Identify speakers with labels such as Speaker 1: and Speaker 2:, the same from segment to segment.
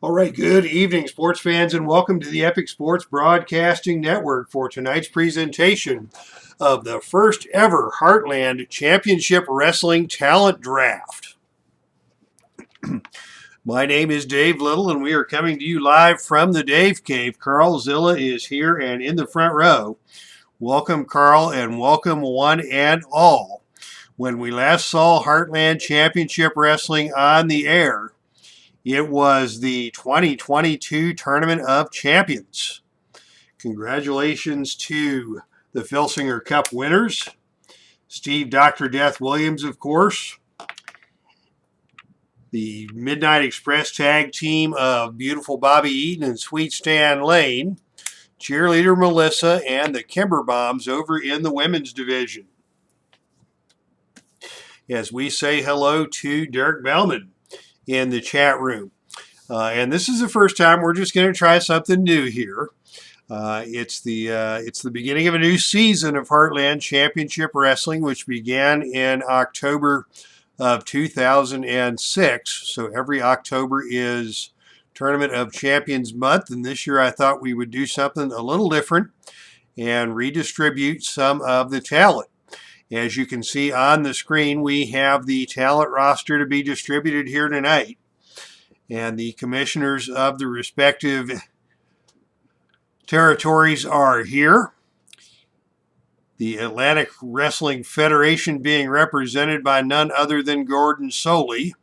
Speaker 1: All right, good evening, sports fans, and welcome to the Epic Sports Broadcasting Network for tonight's presentation of the first ever Heartland Championship Wrestling Talent Draft. My name is Dave Little, and we are coming to you live from the Dave Cave. Carl Zilla is here and in the front row. Welcome, Carl, and welcome one and all. When we last saw Heartland Championship Wrestling on the air, it was the 2022 Tournament of Champions. Congratulations to the Filsinger Cup winners. Steve Dr. Death Williams, of course. The Midnight Express tag team of Beautiful Bobby Eaton and Sweet Stan Lane. Cheerleader Melissa and the Kimber Bombs over in the women's division. As we say hello to Derek Bellman in the chat room. And this is the first time we're just going to try something new here. It's the beginning of a new season of Heartland Championship Wrestling, which began in October of 2006. So every October is Tournament of Champions month, and this year I thought we would do something a little different and redistribute some of the talent. As you can see on the screen, we have the talent roster to be distributed here tonight. And the commissioners of the respective territories are here. The Atlantic Wrestling Federation being represented by none other than Gordon Soley.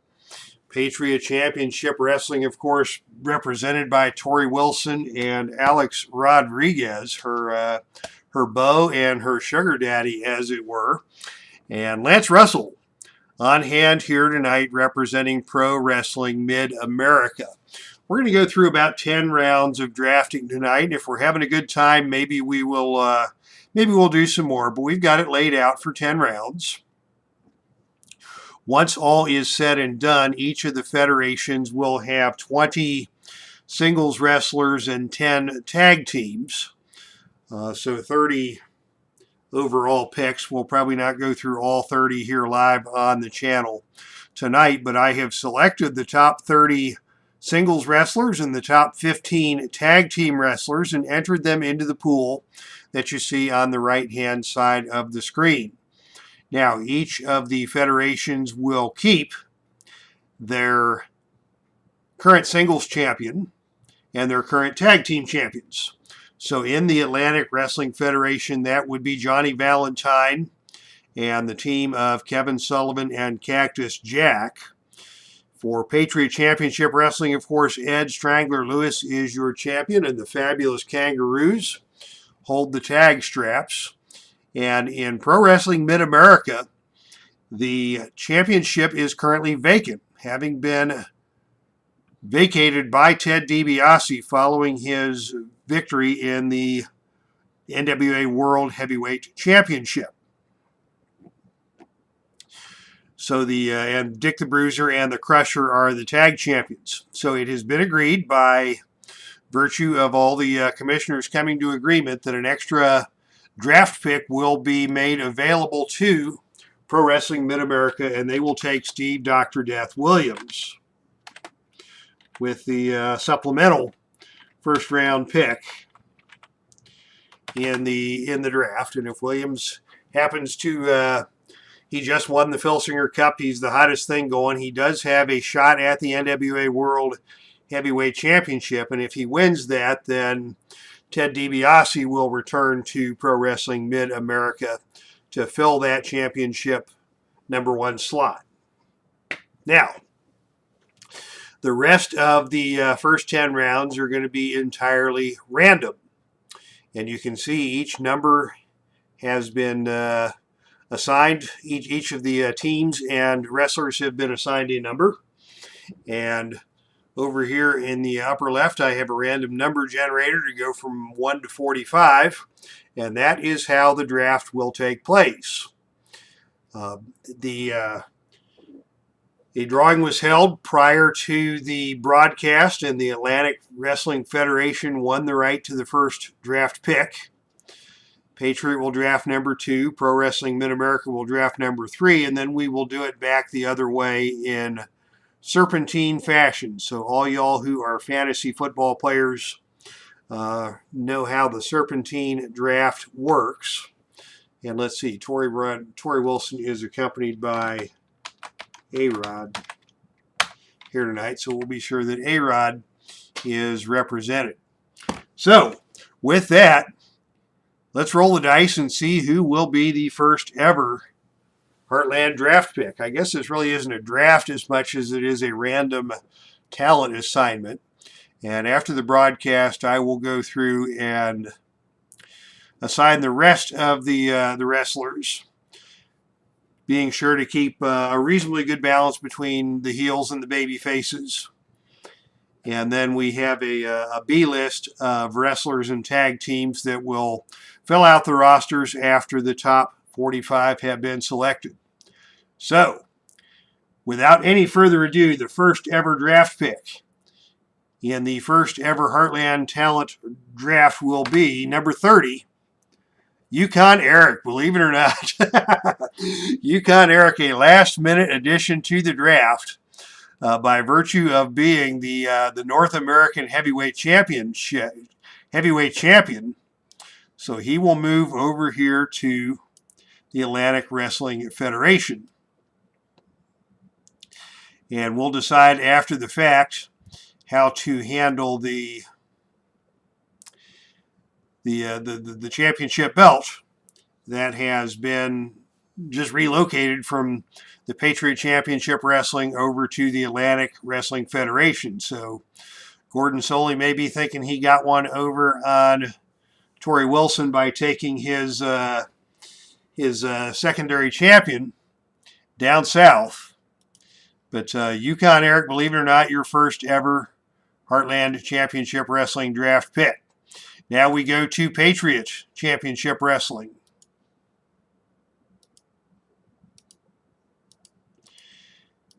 Speaker 1: Patriot Championship Wrestling, of course, represented by Tori Wilson and Alex Rodriguez, her beau and her sugar daddy, as it were. And Lance Russell on hand here tonight representing Pro Wrestling Mid-America. We're going to go through about 10 rounds of drafting tonight. And if we're having a good time, maybe we'll do some more, but we've got it laid out for 10 rounds. Once all is said and done, each of the federations will have 20 singles wrestlers and 10 tag teams. So 30 overall picks. We'll probably not go through all 30 here live on the channel tonight, but I have selected the top 30 singles wrestlers and the top 15 tag team wrestlers and entered them into the pool that you see on the right-hand side of the screen. Now, each of the federations will keep their current singles champion and their current tag team champions. So in the Atlantic Wrestling Federation, that would be Johnny Valentine and the team of Kevin Sullivan and Cactus Jack. For Patriot Championship Wrestling, of course, Ed Strangler Lewis is your champion, and the Fabulous Kangaroos hold the tag straps. And in Pro Wrestling Mid-America, the championship is currently vacant, having been vacated by Ted DiBiase following his victory in the NWA World Heavyweight Championship. So and Dick the Bruiser and the Crusher are the tag champions. So it has been agreed by virtue of all the commissioners coming to agreement that an extra draft pick will be made available to Pro Wrestling Mid-America, and they will take Steve Dr. Death Williams with the supplemental first round pick in the draft. And if Williams happens to he just won the Filsinger Cup, he's the hottest thing going, he does have a shot at the NWA World Heavyweight Championship, and if he wins that, then Ted DiBiase will return to Pro Wrestling Mid-America to fill that championship #1 slot. Now, the rest of the first 10 rounds are going to be entirely random. And you can see each number has been assigned. Each of the teams and wrestlers have been assigned a number. And over here in the upper left, I have a random number generator to go from 1 to 45. And that is how the draft will take place. A drawing was held prior to the broadcast, and the Atlantic Wrestling Federation won the right to the first draft pick. Patriot will draft number 2, Pro Wrestling Mid-America will draft number 3, and then we will do it back the other way in serpentine fashion. So all y'all who are fantasy football players know how the serpentine draft works. And let's see, Torrey Wilson is accompanied by A-Rod here tonight, so we'll be sure that A-Rod is represented. So, with that, let's roll the dice and see who will be the first ever Heartland draft pick. I guess this really isn't a draft as much as it is a random talent assignment. And after the broadcast, I will go through and assign the rest of the wrestlers, being sure to keep a reasonably good balance between the heels and the baby faces. And then we have a B list of wrestlers and tag teams that will fill out the rosters after the top 45 have been selected. So, without any further ado, the first ever draft pick in the first ever Heartland Talent Draft will be number 30, Yukon Eric, believe it or not. Yukon Eric, a last-minute addition to the draft by virtue of being the North American heavyweight champion. So he will move over here to the Atlantic Wrestling Federation. And we'll decide after the fact how to handle the championship belt that has been just relocated from the Patriot Championship Wrestling over to the Atlantic Wrestling Federation. So Gordon Soley may be thinking he got one over on Torrey Wilson by taking his secondary champion down south. But Yukon Eric, believe it or not, your first ever Heartland Championship Wrestling draft pick. Now we go to Patriot Championship Wrestling.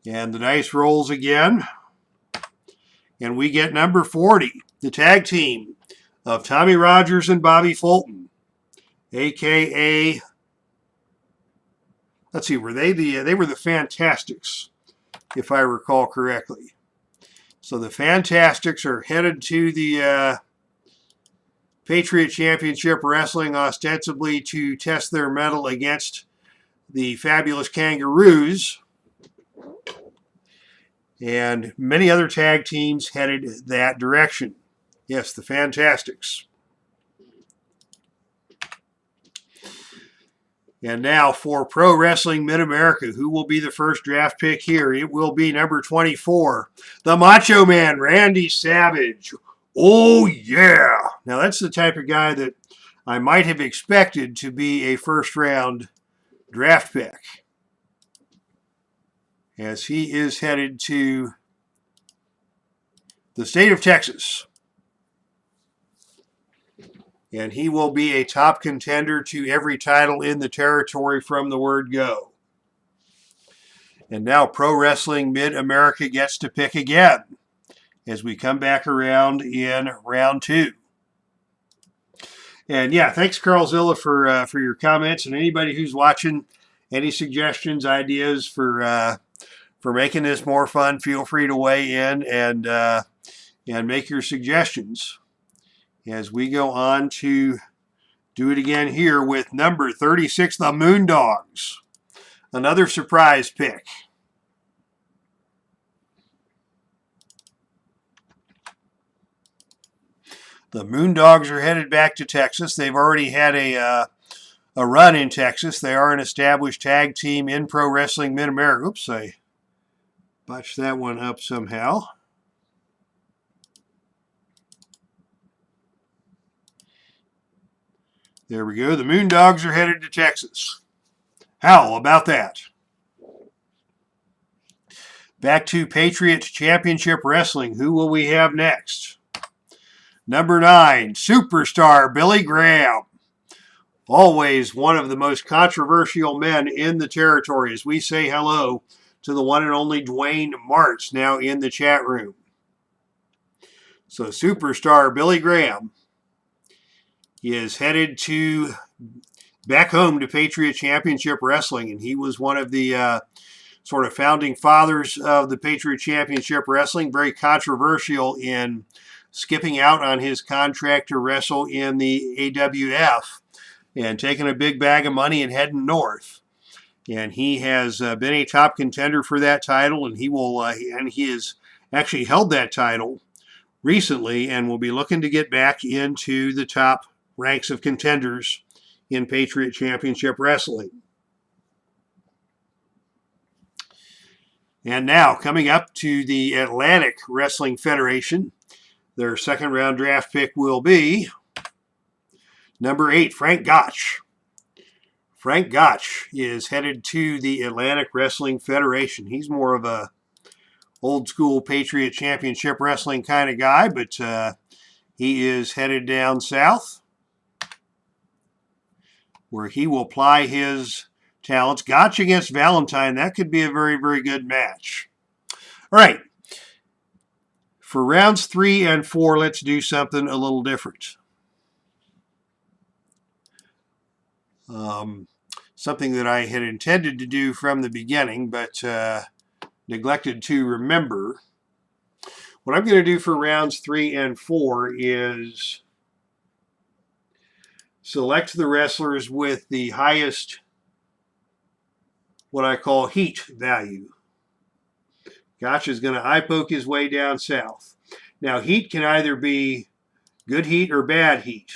Speaker 1: And the dice rolls again. And we get number 40, the tag team of Tommy Rogers and Bobby Fulton, a.k.a. Let's see, were they were the Fantastics, if I recall correctly. So the Fantastics are headed to the Patriot Championship Wrestling ostensibly to test their mettle against the Fabulous Kangaroos. And many other tag teams headed that direction. Yes, the Fantastics. And now for Pro Wrestling Mid-America, who will be the first draft pick here? It will be number 24, the Macho Man, Randy Savage. Oh, yeah. Now, that's the type of guy that I might have expected to be a first-round draft pick, as he is headed to the state of Texas. And he will be a top contender to every title in the territory from the word go. And now Pro Wrestling Mid-America gets to pick again as we come back around in round 2. And yeah, thanks Carl Zilla for your comments, and anybody who's watching, any suggestions, ideas for making this more fun, feel free to weigh in and make your suggestions as we go on to do it again here with number 36, the Moondogs. Another surprise pick. The Moondogs are headed back to Texas. They've already had a run in Texas. They are an established tag team in Pro Wrestling Mid-America. Oops, I botched that one up somehow. There we go. The Moondogs are headed to Texas. How about that? Back to Patriot Championship Wrestling. Who will we have next? Number 9, Superstar Billy Graham. Always one of the most controversial men in the territory, as we say hello to the one and only Dwayne Martz now in the chat room. So Superstar Billy Graham is headed back home to Patriot Championship Wrestling, and he was one of the sort of founding fathers of the Patriot Championship Wrestling, very controversial in skipping out on his contract to wrestle in the AWF and taking a big bag of money and heading north. And he has been a top contender for that title, and he has actually held that title recently and will be looking to get back into the top ranks of contenders in Patriot Championship Wrestling. And now, coming up to the Atlantic Wrestling Federation, their second round draft pick will be number 8, Frank Gotch. Frank Gotch is headed to the Atlantic Wrestling Federation. He's more of a old school Patriot Championship Wrestling kind of guy, but he is headed down south where he will ply his talents. Gotch against Valentine, that could be a very, very good match. All right. For rounds 3 and 4, let's do something a little different. Something that I had intended to do from the beginning, but neglected to remember. What I'm going to do for rounds 3 and 4 is select the wrestlers with the highest, what I call heat value. Gotch is going to eye poke his way down south. Now, heat can either be good heat or bad heat.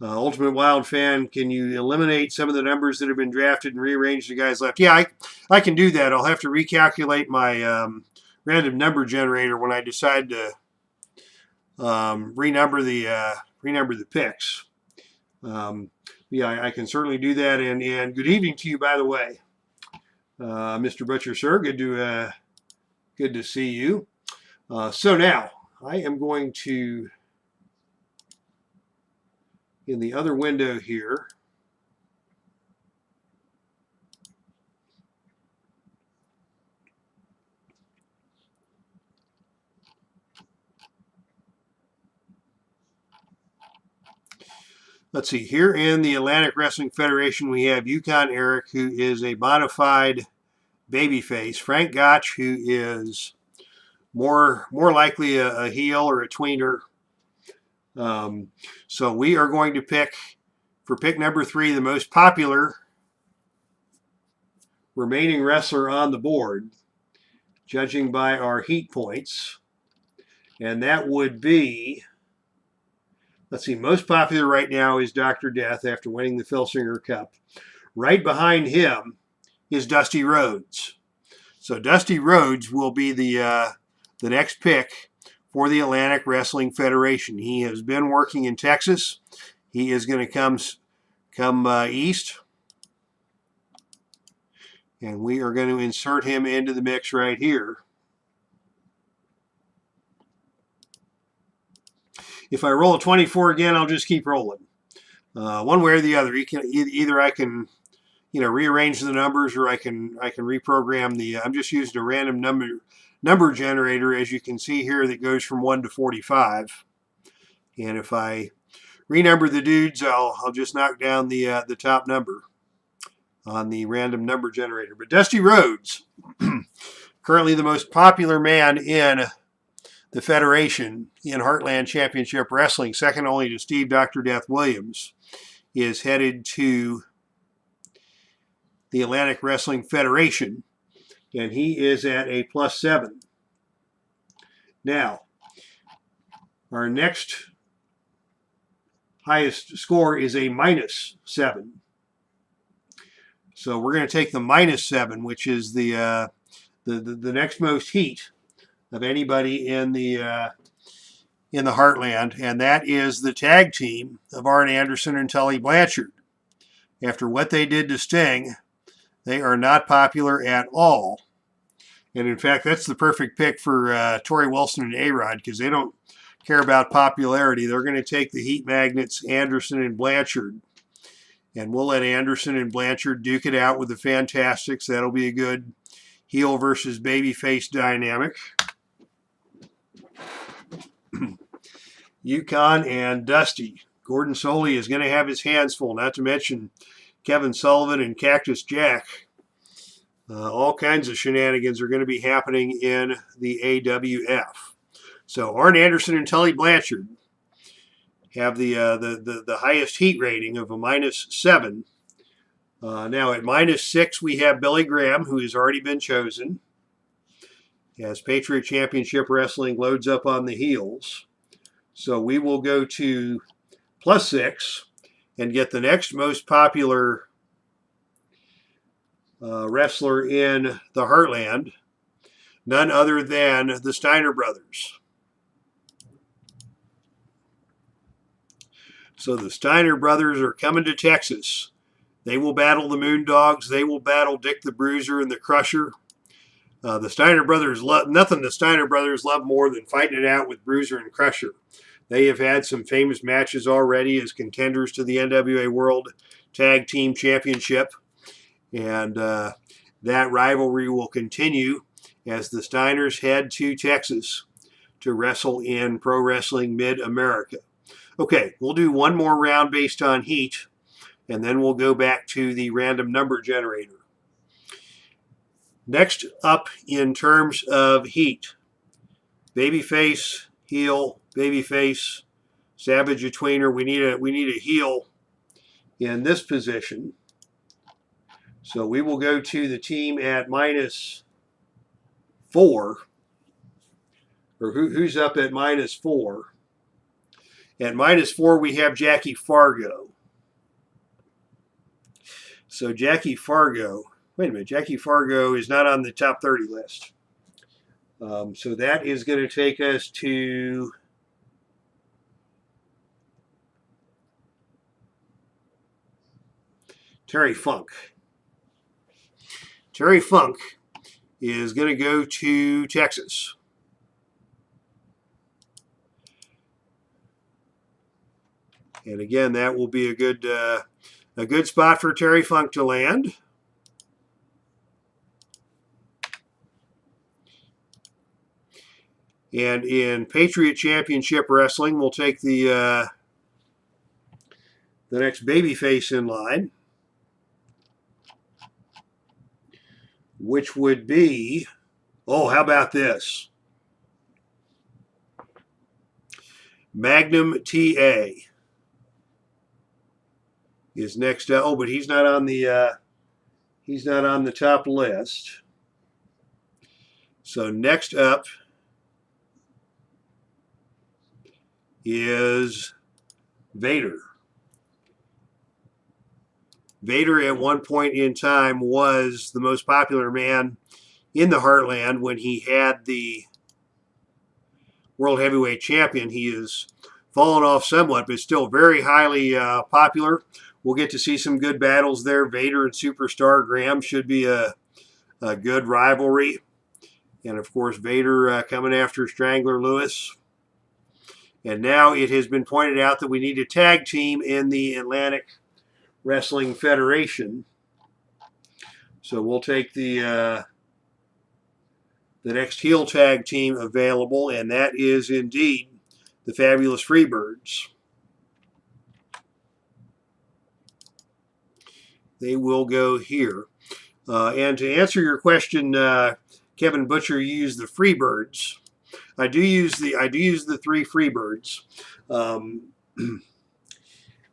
Speaker 1: Ultimate Wild Fan, can you eliminate some of the numbers that have been drafted and rearrange the guys left? Yeah, I can do that. I'll have to recalculate my random number generator when I decide to renumber the picks. Yeah, I can certainly do that. And good evening to you, by the way, Mr. Butcher, sir. Good to see you. So now I am going to, in the other window here, let's see, here in the Atlantic Wrestling Federation, we have Yukon Eric, who is a bona fide babyface. Frank Gotch, who is more likely a heel or a tweener. So we are going to pick, for pick number 3, the most popular remaining wrestler on the board, judging by our heat points. And that would be, let's see, most popular right now is Dr. Death after winning the Phil Singer Cup. Right behind him is Dusty Rhodes. So Dusty Rhodes will be the next pick for the Atlantic Wrestling Federation. He has been working in Texas. He is going to come east. And we are going to insert him into the mix right here. If I roll a 24 again, I'll just keep rolling. One way or the other. Either I can, rearrange the numbers, or I can reprogram the. I'm just using a random number generator, as you can see here, that goes from 1 to 45. And if I renumber the dudes, I'll just knock down the top number on the random number generator. But Dusty Rhodes, currently the most popular man in the Federation in Heartland Championship Wrestling, second only to Steve Dr. Death Williams, is headed to the Atlantic Wrestling Federation, and he is at a +7. Now, our next highest score is a -7. So we're going to take the -7, which is the next most heat of anybody in the Heartland, and that is the tag team of Arn Anderson and Tully Blanchard. After what they did to Sting, they are not popular at all. And in fact, that's the perfect pick for Torrie Wilson and A-Rod, because they don't care about popularity. They're going to take the heat magnets, Anderson and Blanchard. And we'll let Anderson and Blanchard duke it out with the Fantastics. That'll be a good heel versus babyface dynamic. Yukon and Dusty. Gordon Soley is going to have his hands full, not to mention Kevin Sullivan and Cactus Jack. All kinds of shenanigans are going to be happening in the AWF. So Arn Anderson and Tully Blanchard have the highest heat rating of a -7. Now at -6 we have Billy Graham, who has already been chosen, as Patriot Championship Wrestling loads up on the heels. So we will go to +6 and get the next most popular wrestler in the Heartland, none other than the Steiner brothers. So the Steiner brothers are coming to Texas. They will battle the Moondogs. They will battle Dick the Bruiser and the Crusher. The Steiner brothers love nothing. The Steiner brothers love more than fighting it out with Bruiser and Crusher. They have had some famous matches already as contenders to the NWA World Tag Team Championship, and that rivalry will continue as the Steiners head to Texas to wrestle in Pro Wrestling Mid-America. Okay, we'll do one more round based on heat, and then we'll go back to the random number generator. Next up in terms of heat, babyface, heel, babyface, Savage, a tweener. We need a heel in this position. So we will go to the team at -4. Or who's up at -4? At -4, we have Jackie Fargo. So Jackie Fargo, wait a minute, Jackie Fargo is not on the top 30 list. So that is going to take us to Terry Funk. Terry Funk is going to go to Texas. And again, that will be a good spot for Terry Funk to land. And in Patriot Championship Wrestling, we'll take the next babyface in line, which would be, oh, how about this? Magnum TA is next up. Oh, but he's not on the top list. So next up is Vader. Vader at one point in time was the most popular man in the Heartland when he had the World Heavyweight Champion. He has fallen off somewhat, but still very highly popular. We'll get to see some good battles there. Vader and Superstar Graham should be a good rivalry. And, of course, Vader coming after Strangler Lewis. And now it has been pointed out that we need a tag team in the Atlantic Wrestling Federation. So we'll take the next heel tag team available, and that is indeed the Fabulous Freebirds. They will go here. And to answer your question, Kevin Butcher, you use the Freebirds. I do use the 3 Freebirds.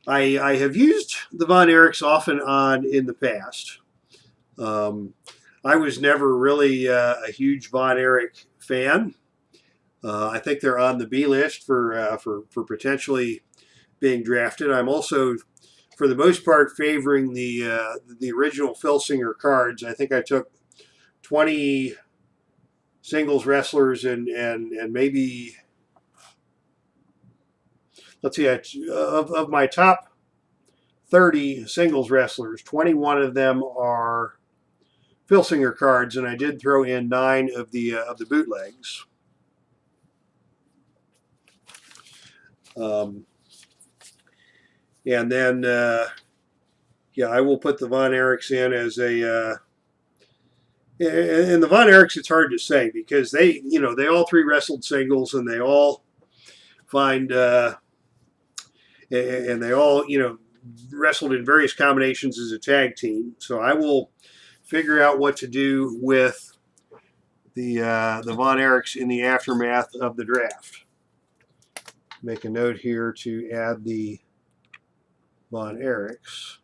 Speaker 1: I have used the Von Erichs off and on in the past. I was never really a huge Von Erich fan. I think they're on the B list for potentially being drafted. I'm also, for the most part, favoring the original Phil Singer cards. I think I took 20 singles wrestlers and maybe, let's see, of my top 30 singles wrestlers, 21 of them are Phil Singer cards, and I did throw in 9 of the bootlegs. And then, yeah, I will put the Von Erichs in as a. And the Von Erichs, it's hard to say because they all 3 wrestled singles, and they all find, and they all, wrestled in various combinations as a tag team. So I will figure out what to do with the Von Erichs in the aftermath of the draft. Make a note here to add the Von Erichs.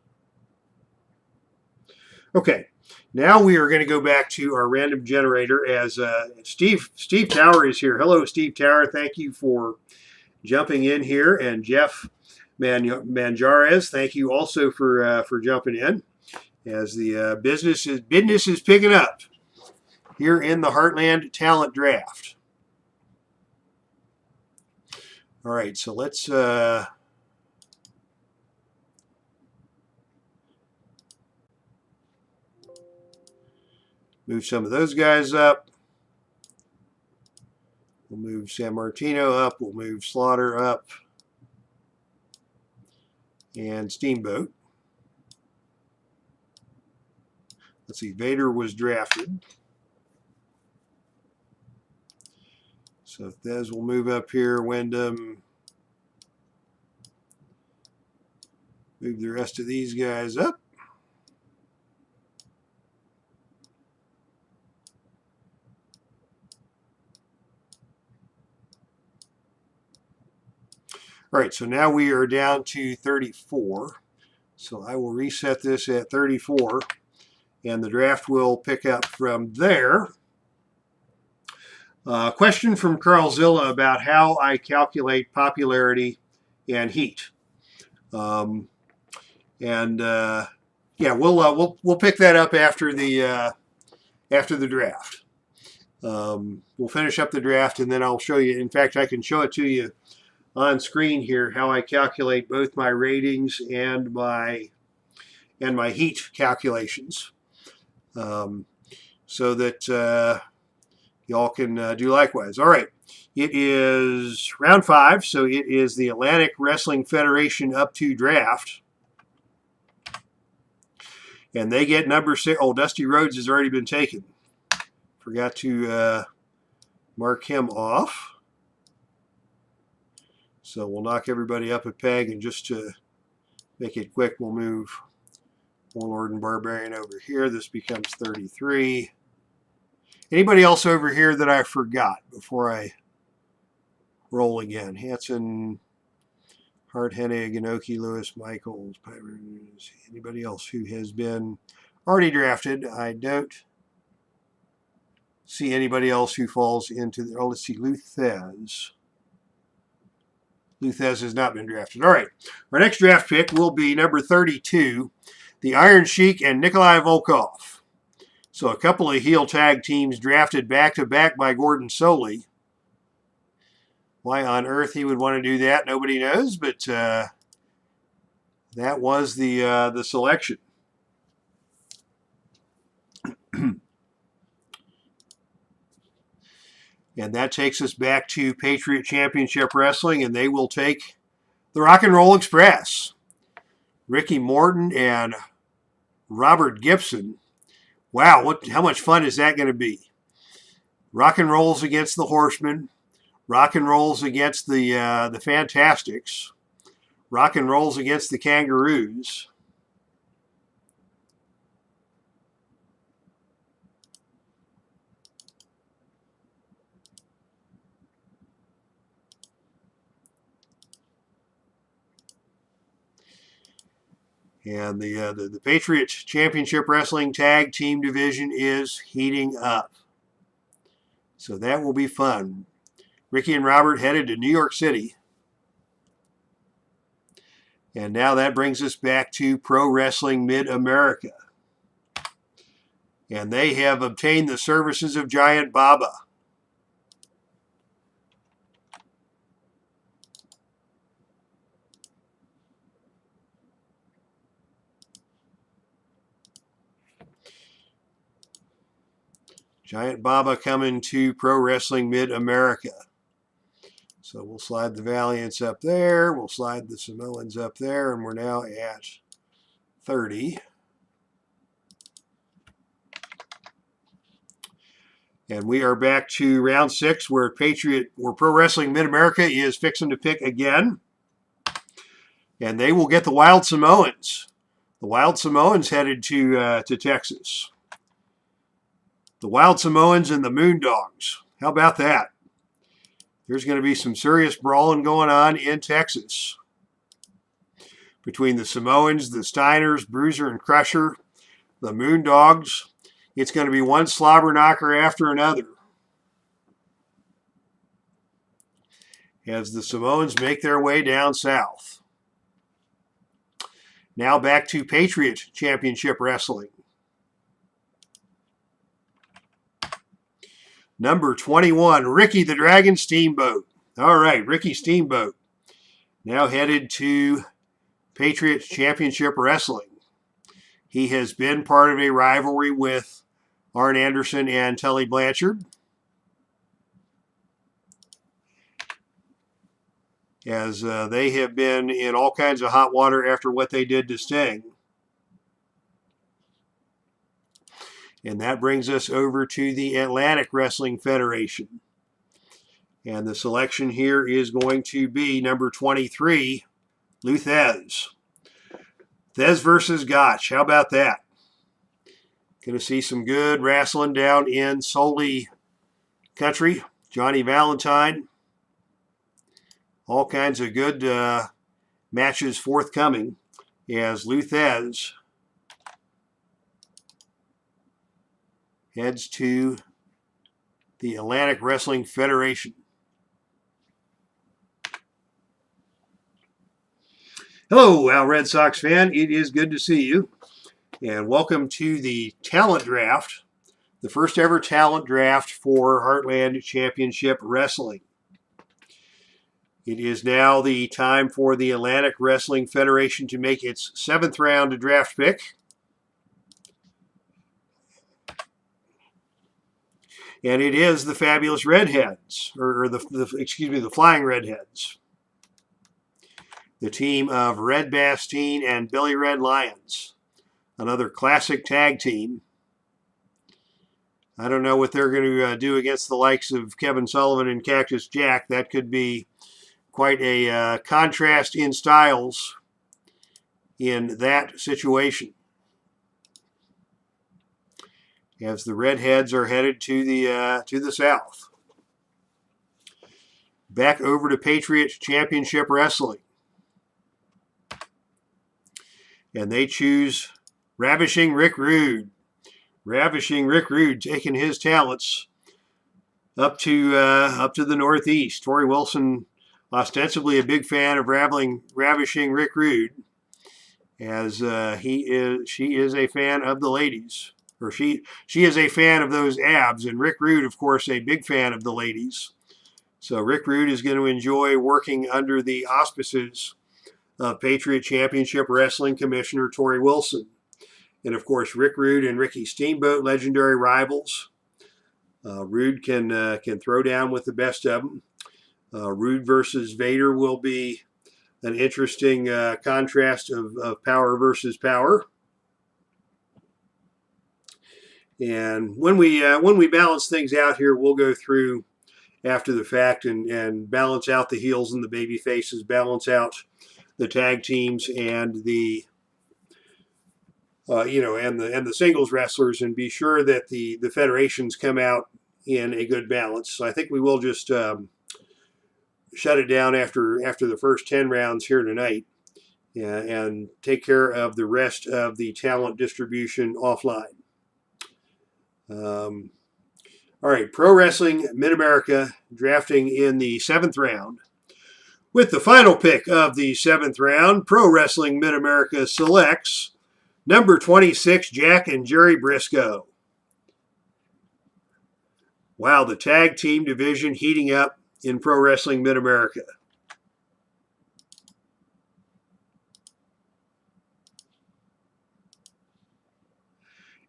Speaker 1: Okay, now we are going to go back to our random generator as Steve Tower is here. Hello, Steve Tower. Thank you for jumping in here, and Jeff Manjarez, thank you also for jumping in as the business is picking up here in the Heartland Talent Draft. All right, so let's move some of those guys up. We'll move San Martino up. We'll move Slaughter up. And Steamboat. Let's see, Vader was drafted. So Thez will move up here. Wyndham. Move the rest of these guys up. All right, so now we are down to 34. So I will reset this at 34, and the draft will pick up from there. Question from Carl Zilla about how I calculate popularity and heat. Yeah, we'll pick that up after the draft. We'll finish up the draft, and then I'll show you. In fact, I can show it to you on screen here how I calculate both my ratings and my heat calculations, so that y'all can do likewise. All right, it is round 5, so it is the Atlantic Wrestling Federation up to draft, and they get number 6. Oh, Dusty Rhodes has already been taken. Forgot to mark him off. So we'll knock everybody up a peg, and just to make it quick, we'll move Warlord and Barbarian over here. This becomes 33. Anybody else over here that I forgot before I roll again? Hanson, Hart, Hennig, Inoki, Lewis, Michaels, Pirates. Anybody else who has been already drafted? I don't see anybody else who falls into the... Oh, let's see, Luthez. Luthez has not been drafted. All right, our next draft pick will be number 32, the Iron Sheik and Nikolai Volkov. So a couple of heel tag teams drafted back-to-back by Gordon Soley. Why on earth he would want to do that, nobody knows, but that was the selection. And that takes us back to Patriot Championship Wrestling, and they will take the Rock and Roll Express. Ricky Morton and Robert Gibson. Wow, how much fun is that going to be? Rock and Rolls against the Horsemen. Rock and Rolls against the Fantastics. Rock and Rolls against the Kangaroos. And the Patriot Championship Wrestling Tag Team Division is heating up. So that will be fun. Ricky and Robert headed to New York City. And now that brings us back to Pro Wrestling Mid-America. And they have obtained the services of Giant Baba. Giant Baba coming to Pro Wrestling Mid-America. So we'll slide the Valiants up there. We'll slide the Samoans up there. And we're now at 30. And we are back to round 6 where Pro Wrestling Mid-America is fixing to pick again. And they will get the Wild Samoans. The Wild Samoans headed to Texas. The Wild Samoans and the Moondogs. How about that? There's going to be some serious brawling going on in Texas between the Samoans, the Steiners, Bruiser and Crusher, the Moondogs. It's going to be one slobber knocker after another as the Samoans make their way down south. Now back to Patriot Championship Wrestling. Number 21, Ricky the Dragon Steamboat. All right, Ricky Steamboat now headed to Patriot Championship Wrestling. He has been part of a rivalry with Arn Anderson and Tully Blanchard, as they have been in all kinds of hot water after what they did to Sting. And that brings us over to the Atlantic Wrestling Federation. And the selection here is going to be number 23, Lou Thez. Thez versus Gotch. How about that? Going to see some good wrestling down in Soli country. Johnny Valentine. All kinds of good matches forthcoming as Lou Thez heads to the Atlantic Wrestling Federation. Hello, Al Red Sox fan. It is good to see you. And welcome to the talent draft, the first ever talent draft for Heartland Championship Wrestling. It is now the time for the Atlantic Wrestling Federation to make its 7th round draft pick. And it is the Fabulous Redheads, or the Flying Redheads. The team of Red Bastien and Billy Red Lyons. Another classic tag team. I don't know what they're going to do against the likes of Kevin Sullivan and Cactus Jack. That could be quite a contrast in styles in that situation, as the Redheads are headed to the south. Back over to Patriot Championship Wrestling. And they choose Ravishing Rick Rude. Ravishing Rick Rude taking his talents up to the Northeast. Tori Wilson, ostensibly a big fan of Ravishing Rick Rude, as she is a fan of the ladies. Or she is a fan of those abs, and Rick Rude, of course, a big fan of the ladies. So Rick Rude is going to enjoy working under the auspices of Patriot Championship Wrestling Commissioner Tori Wilson. And of course, Rick Rude and Ricky Steamboat, legendary rivals. Rude can throw down with the best of them. Rude versus Vader will be an interesting contrast of power versus power. And when we balance things out here, we'll go through after the fact and balance out the heels and the baby faces, balance out the tag teams and the and the singles wrestlers, and be sure that the federations come out in a good balance. So I think we will just shut it down after the first 10 rounds here tonight, and take care of the rest of the talent distribution offline. All right, Pro Wrestling Mid-America drafting in the 7th round. With the final pick of the 7th round, Pro Wrestling Mid-America selects number 26, Jack and Jerry Briscoe. Wow, the tag team division heating up in Pro Wrestling Mid-America.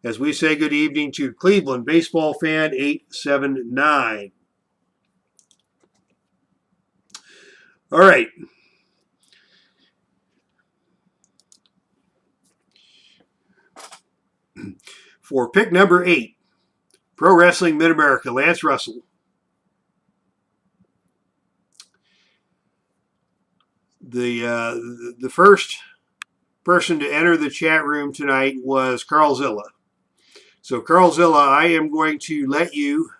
Speaker 1: As we say good evening to Cleveland Baseball Fan 879. All right. For pick number 8, Pro Wrestling Mid-America, Lance Russell. the first person to enter the chat room tonight was Carlzilla. So Carlzilla, I am going to let you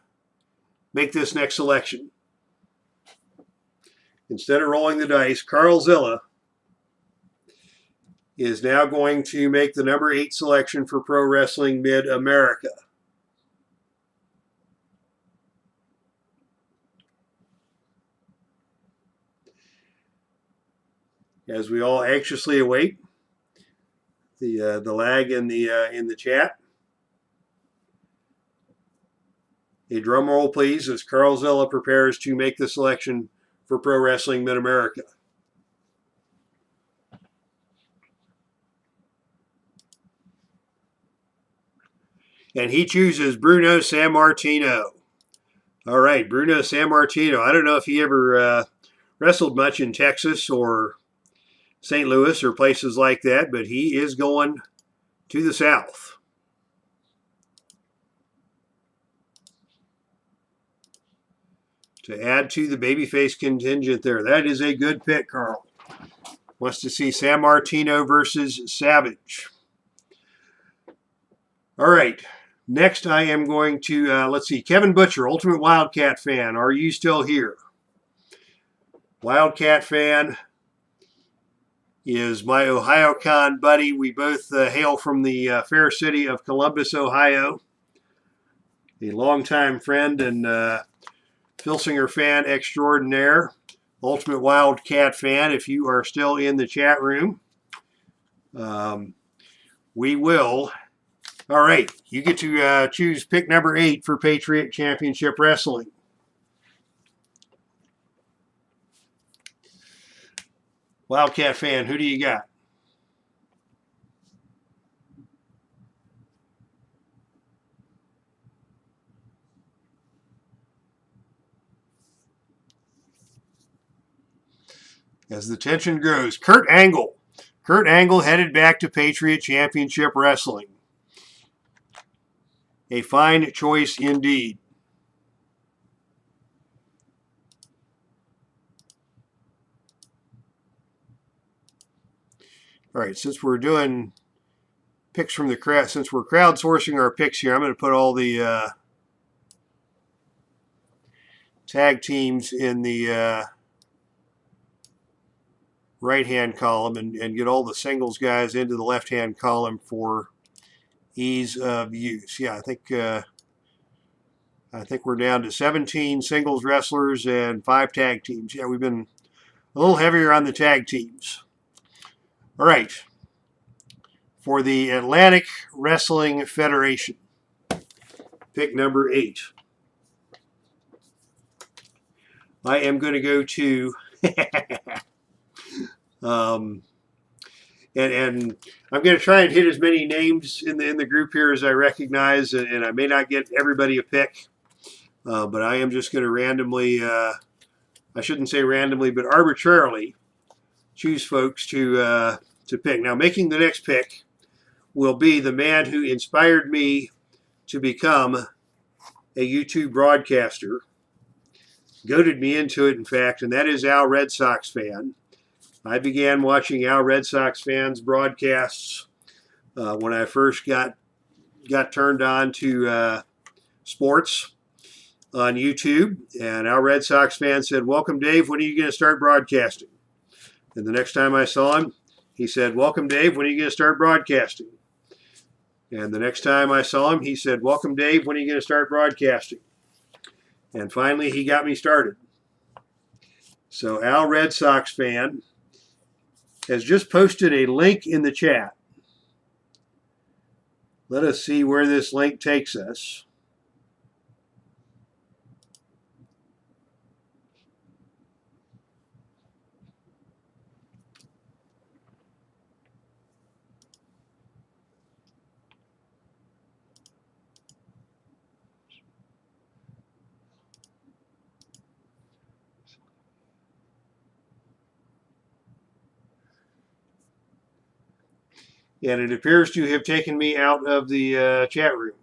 Speaker 1: make this next selection. Instead of rolling the dice, Carlzilla is now going to make the number 8 selection for Pro Wrestling Mid-America. As we all anxiously await the lag in the chat. A drum roll, please, as Carlzilla prepares to make the selection for Pro Wrestling Mid-America. And he chooses Bruno Sammartino. All right, Bruno Sammartino. I don't know if he ever wrestled much in Texas or St. Louis or places like that, but he is going to the South. To add to the babyface contingent there. That is a good pick, Carl. Wants to see Sammartino versus Savage. All right. Next, I am going to, let's see, Kevin Butcher, Ultimate Wildcat fan. Are you still here? Wildcat fan is my OhioCon buddy. We both hail from the fair city of Columbus, Ohio. A longtime friend and Filsinger fan extraordinaire. Ultimate Wildcat fan, if you are still in the chat room. We will. All right, you get to choose pick number 8 for Patriot Championship Wrestling. Wildcat fan, who do you got? As the tension grows, Kurt Angle. Kurt Angle headed back to Patriot Championship Wrestling. A fine choice indeed. All right, since we're doing picks from the crowd, since we're crowdsourcing our picks here, I'm going to put all the tag teams in the right-hand column and get all the singles guys into the left-hand column for ease of use. Yeah, I think we're down to 17 singles wrestlers and 5 tag teams. Yeah, we've been a little heavier on the tag teams. All right. For the Atlantic Wrestling Federation, pick number 8. I am going to go to and I'm going to try and hit as many names in the group here as I recognize, and I may not get everybody a pick, but I am just going to randomly, I shouldn't say randomly, but arbitrarily choose folks to pick. Now, making the next pick will be the man who inspired me to become a YouTube broadcaster, goaded me into it, in fact, and that is Al Red Sox fan. I began watching Al Red Sox fans broadcasts when I first got turned on to sports on YouTube, and Al Red Sox fan said, "Welcome, Dave. When are you going to start broadcasting?" And the next time I saw him, he said, "Welcome, Dave. When are you going to start broadcasting?" And the next time I saw him, he said, "Welcome, Dave. When are you going to start broadcasting?" And finally, he got me started. So Al Red Sox fan has just posted a link in the chat. Let us see where this link takes us. And it appears to have taken me out of the chat room.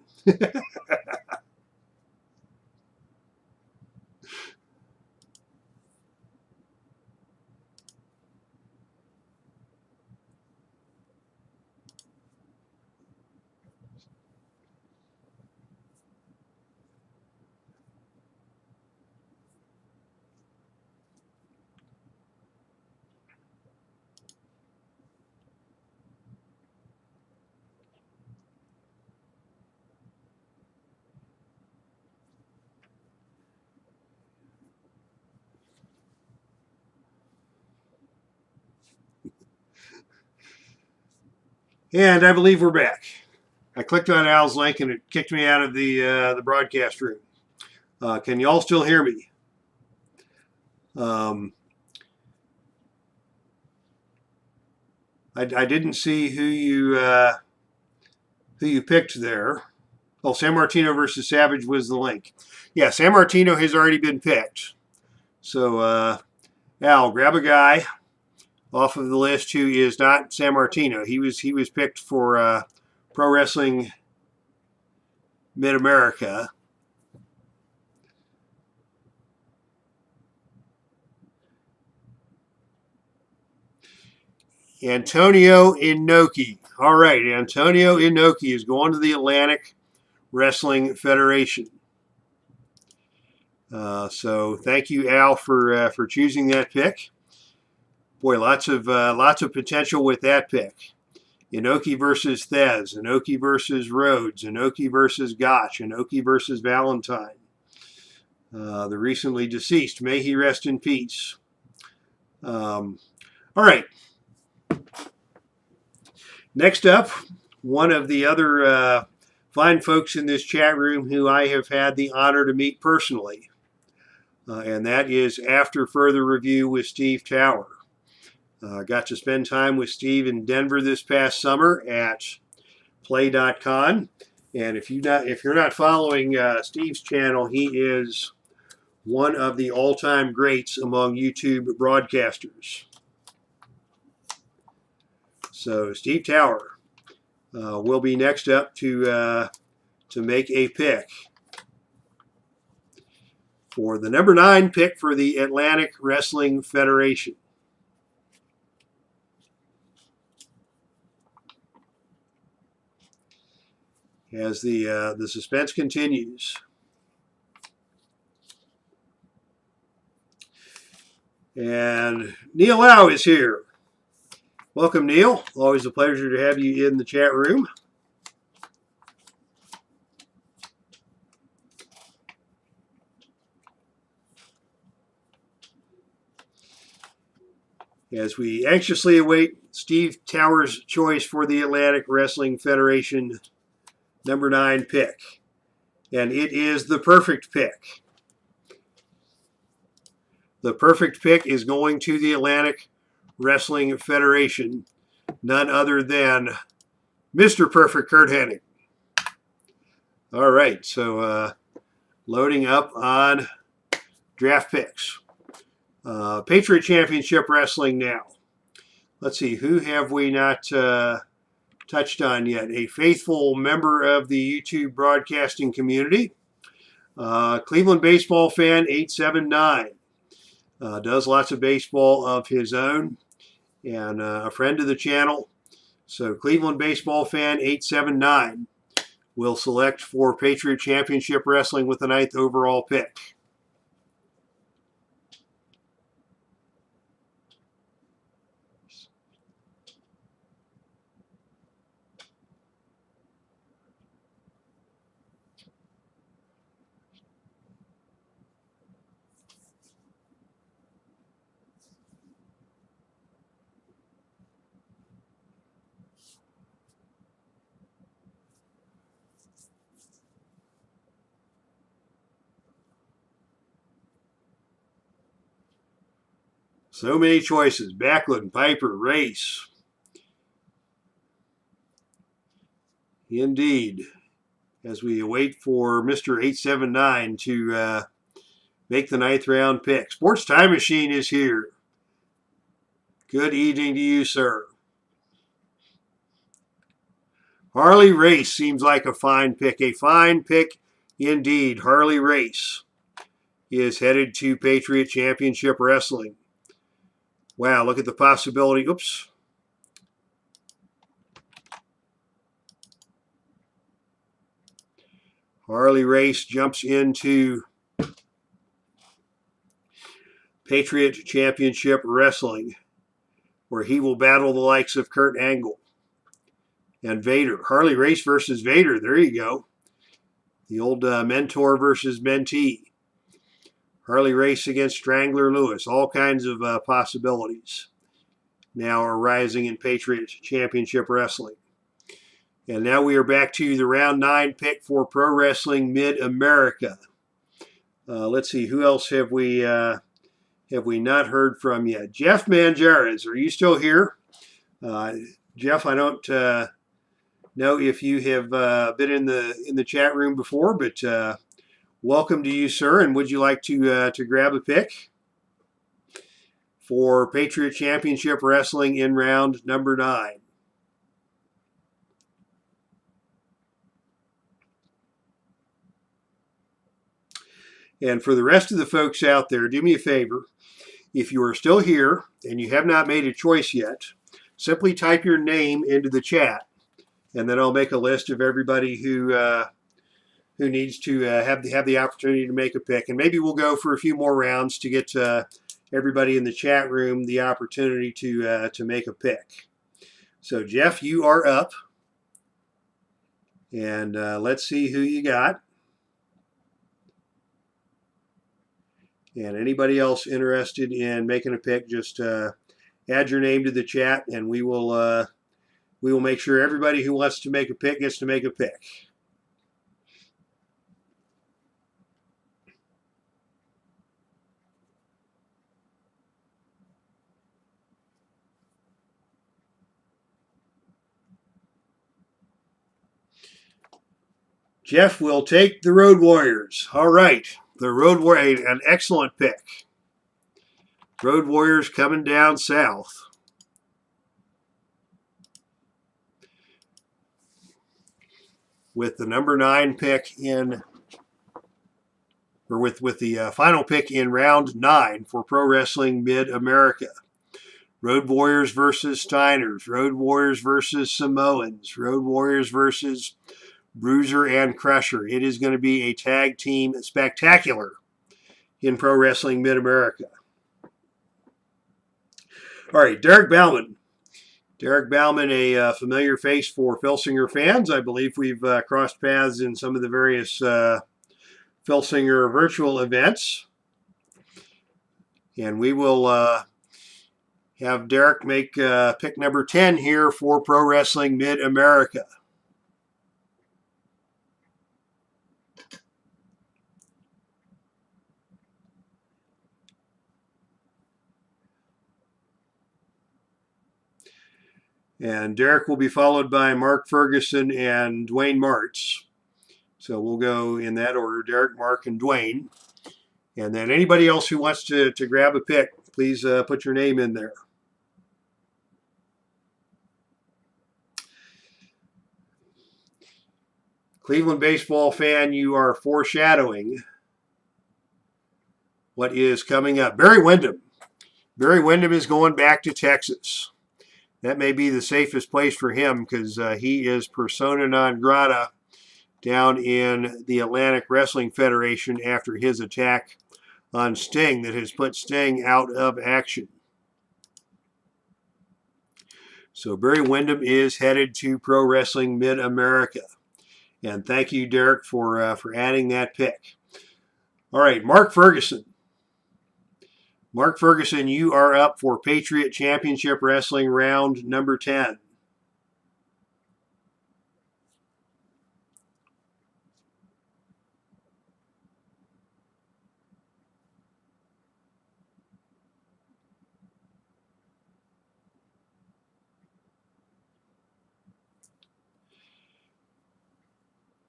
Speaker 1: And I believe we're back. I clicked on Al's link and it kicked me out of the broadcast room. Can you all still hear me? I didn't see who you picked there. Oh, San Martino versus Savage was the link. Yeah, San Martino has already been picked. So Al, grab a guy off of the list who is not San Martino. He was picked for Pro Wrestling Mid-America. Antonio Inoki. All right, Antonio Inoki is going to the Atlantic Wrestling Federation. So thank you, Al, for choosing that pick. Boy, lots of potential with that pick. Inoki versus Thez, Inoki versus Rhodes, Inoki versus Gotch, Inoki versus Valentine. The recently deceased. May he rest in peace. All right. Next up, one of the other fine folks in this chat room who I have had the honor to meet personally. And that is After Further Review with Steve Tower. Got to spend time with Steve in Denver this past summer at Play.con. And if you're not following Steve's channel, he is one of the all-time greats among YouTube broadcasters. So Steve Tower will be next up to make a pick for the number 9 pick for the Atlantic Wrestling Federation. As the suspense continues. And Neil Lau is here. Welcome, Neil. Always a pleasure to have you in the chat room. As we anxiously await Steve Tower's choice for the Atlantic Wrestling Federation number 9 pick. And it is the perfect pick. The perfect pick is going to the Atlantic Wrestling Federation, none other than Mr. Perfect Kurt Hennig. All right, so loading up on draft picks. Patriot Championship Wrestling now. Let's see, who have we not touched on yet? A faithful member of the YouTube broadcasting community. Cleveland baseball fan 879. Does lots of baseball of his own, and a friend of the channel. So Cleveland baseball fan 879 will select for Patriot Championship Wrestling with the 9th overall pick. So many choices. Backlund, Piper, Race. Indeed. As we await for Mr. 879 to make the 9th round pick. Sports Time Machine is here. Good evening to you, sir. Harley Race seems like a fine pick. A fine pick indeed. Harley Race is headed to Patriot Championship Wrestling. Wow, look at the possibility. Oops. Harley Race jumps into Patriot Championship Wrestling, where he will battle the likes of Kurt Angle and Vader. Harley Race versus Vader. There you go. The old mentor versus mentee. Harley Race against Strangler Lewis. All kinds of possibilities now are rising in Patriot Championship Wrestling. And now we are back to the round 9 pick for Pro Wrestling Mid-America. Let's see, who else have we not heard from yet? Jeff Manjares, are you still here? Jeff, I don't know if you have been in the chat room before, but welcome to you, sir. And would you like to grab a pick for Patriot Championship Wrestling in round number 9? And for the rest of the folks out there, do me a favor. If you are still here and you have not made a choice yet, simply type your name into the chat, and then I'll make a list of everybody who needs to have the opportunity to make a pick. And maybe we'll go for a few more rounds to get everybody in the chat room the opportunity to make a pick. So Jeff, you are up, and let's see who you got. And anybody else interested in making a pick, just add your name to the chat, and we will make sure everybody who wants to make a pick gets to make a pick. Jeff will take the Road Warriors. All right, the Road Warriors, an excellent pick. Road Warriors coming down south. With the number 9 pick in, or with the final pick in round 9 for Pro Wrestling Mid-America. Road Warriors versus Steiners. Road Warriors versus Samoans. Road Warriors versus Bruiser and Crusher. It is going to be a tag team spectacular in Pro Wrestling Mid-America. All right, Derek Bauman. Derek Bauman, a familiar face for Filsinger fans. I believe we've crossed paths in some of the various Filsinger virtual events. And we will have Derek make pick number 10 here for Pro Wrestling Mid-America. And Derek will be followed by Mark Ferguson and Dwayne Martz. So we'll go in that order, Derek, Mark, and Dwayne. And then anybody else who wants to grab a pick, please put your name in there. Cleveland baseball fan, you are foreshadowing what is coming up. Barry Windham. Barry Windham is going back to Texas. That may be the safest place for him because he is persona non grata down in the Atlantic Wrestling Federation after his attack on Sting that has put Sting out of action. So Barry Windham is headed to Pro Wrestling Mid-America. And thank you, Derek, for adding that pick. All right, Mark Ferguson. Mark Ferguson, you are up for Patriot Championship Wrestling round number 10.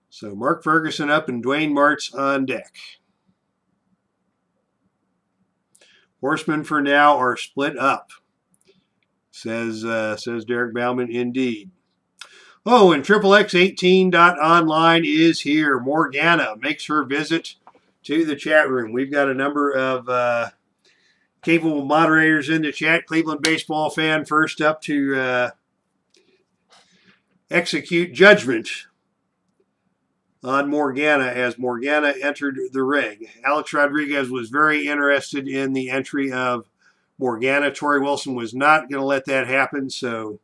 Speaker 1: So Mark Ferguson up and Dwayne Martz on deck. Horsemen for now are split up, says Derek Bauman. Indeed. Oh, and XXX18.online is here. Morgana makes her visit to the chat room. We've got a number of capable moderators in the chat. Cleveland baseball fan first up to execute judgment on Morgana as Morgana entered the ring. Alex Rodriguez was very interested in the entry of Morgana. Tori Wilson was not going to let that happen, so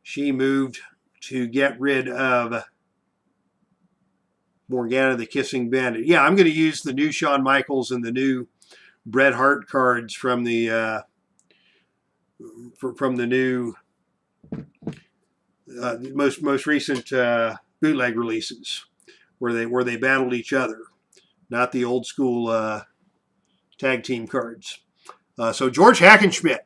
Speaker 1: she moved to get rid of Morgana the Kissing Bandit. Yeah, I'm going to use the new Shawn Michaels and the new Bret Hart cards from the new most recent bootleg releases where they battled each other, not the old school tag team cards. So George Hackenschmidt.